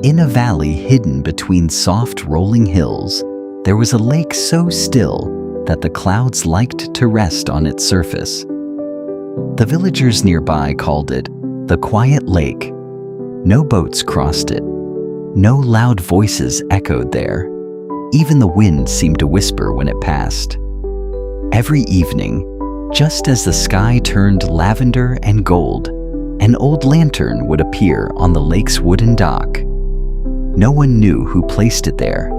In a valley hidden between soft rolling hills, there was a lake so still that the clouds liked to rest on its surface. The villagers nearby called it the Quiet Lake. No boats crossed it. No loud voices echoed there. Even the wind seemed to whisper when it passed. Every evening, just as the sky turned lavender and gold, an old lantern would appear on the lake's wooden dock. No one knew who placed it there,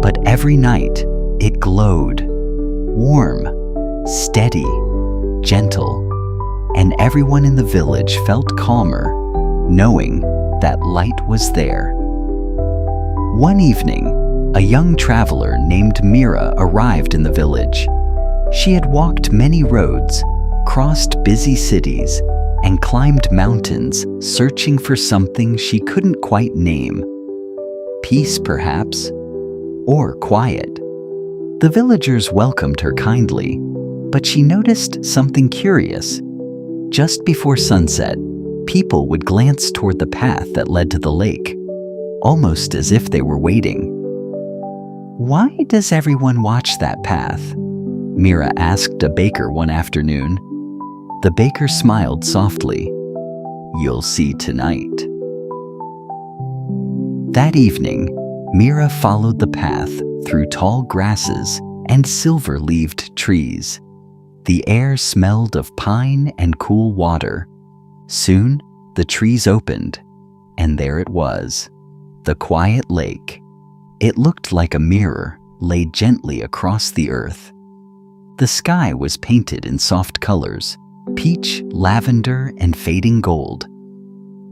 but every night it glowed, warm, steady, gentle, and everyone in the village felt calmer, knowing that light was there. One evening, a young traveler named Mira arrived in the village. She had walked many roads, crossed busy cities, and climbed mountains searching for something she couldn't quite name. Peace, perhaps, or quiet. The villagers welcomed her kindly, but she noticed something curious. Just before sunset, people would glance toward the path that led to the lake, almost as if they were waiting. "Why does everyone watch that path?" Mira asked a baker one afternoon. The baker smiled softly. "You'll see tonight." That evening, Mira followed the path through tall grasses and silver-leaved trees. The air smelled of pine and cool water. Soon, the trees opened, and there it was, the quiet lake. It looked like a mirror laid gently across the earth. The sky was painted in soft colors, peach, lavender, and fading gold.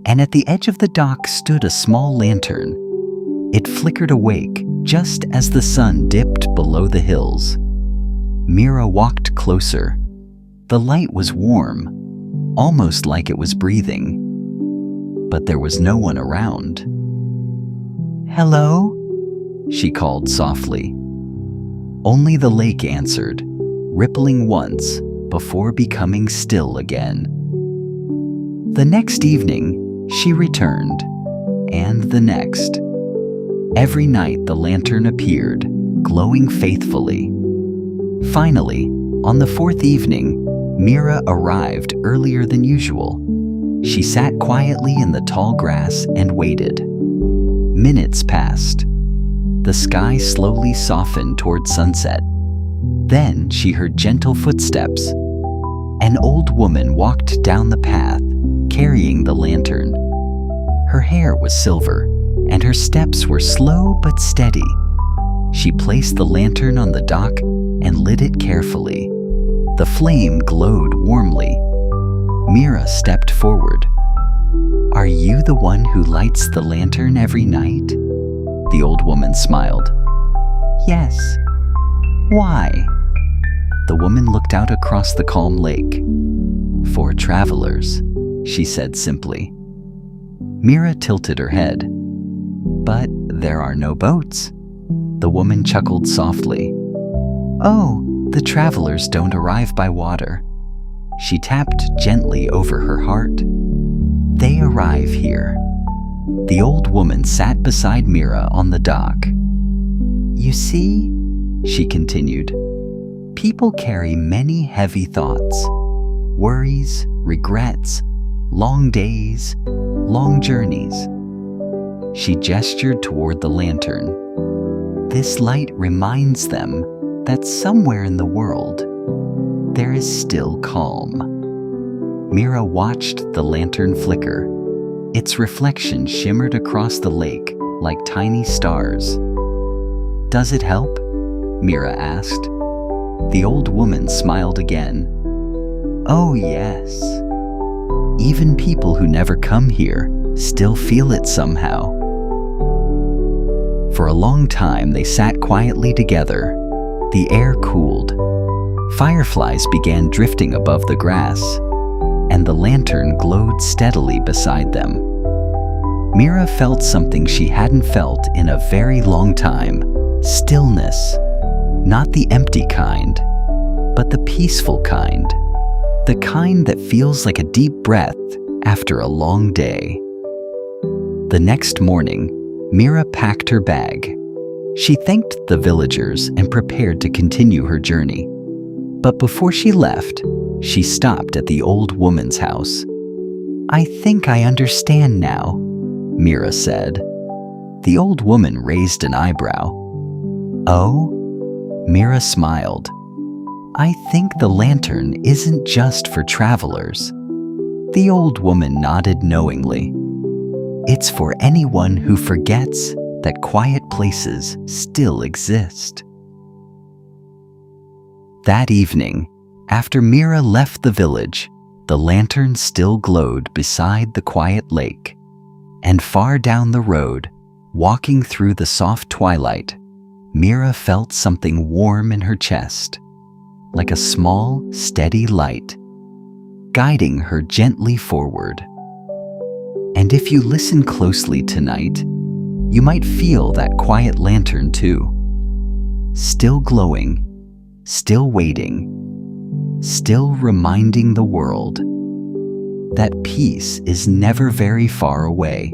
And at the edge of the dock stood a small lantern. It flickered awake just as the sun dipped below the hills. Mira walked closer. The light was warm, almost like it was breathing. But there was no one around. "Hello?" she called softly. Only the lake answered, rippling once before becoming still again. The next evening, she returned, and the next. Every night the lantern appeared, glowing faithfully. Finally, on the fourth evening, Mira arrived earlier than usual. She sat quietly in the tall grass and waited. Minutes passed. The sky slowly softened toward sunset. Then she heard gentle footsteps. An old woman walked down the path, carrying the lantern. Her hair was silver, and her steps were slow but steady. She placed the lantern on the dock and lit it carefully. The flame glowed warmly. Mira stepped forward. "Are you the one who lights the lantern every night?" The old woman smiled. "Yes." "Why?" The woman looked out across the calm lake. "For travelers," she said simply. Mira tilted her head. "But there are no boats." The woman chuckled softly. "Oh, the travelers don't arrive by water." She tapped gently over her heart. "They arrive here." The old woman sat beside Mira on the dock. "You see," she continued, "people carry many heavy thoughts, worries, regrets, long days, long journeys." She gestured toward the lantern. "This light reminds them that somewhere in the world, there is still calm." Mira watched the lantern flicker. Its reflection shimmered across the lake like tiny stars. "Does it help?" Mira asked. The old woman smiled again. "Oh, yes. Even people who never come here still feel it somehow." For a long time, they sat quietly together. The air cooled. Fireflies began drifting above the grass, and the lantern glowed steadily beside them. Mira felt something she hadn't felt in a very long time. Stillness. Not the empty kind, but the peaceful kind. The kind that feels like a deep breath after a long day. The next morning, Mira packed her bag. She thanked the villagers and prepared to continue her journey. But before she left, she stopped at the old woman's house. "I think I understand now," Mira said. The old woman raised an eyebrow. "Oh?" Mira smiled. "I think the lantern isn't just for travelers." The old woman nodded knowingly. "It's for anyone who forgets that quiet places still exist." That evening, after Mira left the village, the lantern still glowed beside the quiet lake. And far down the road, walking through the soft twilight, Mira felt something warm in her chest, like a small, steady light, guiding her gently forward. And if you listen closely tonight, you might feel that quiet lantern too. Still glowing, still waiting, still reminding the world that peace is never very far away.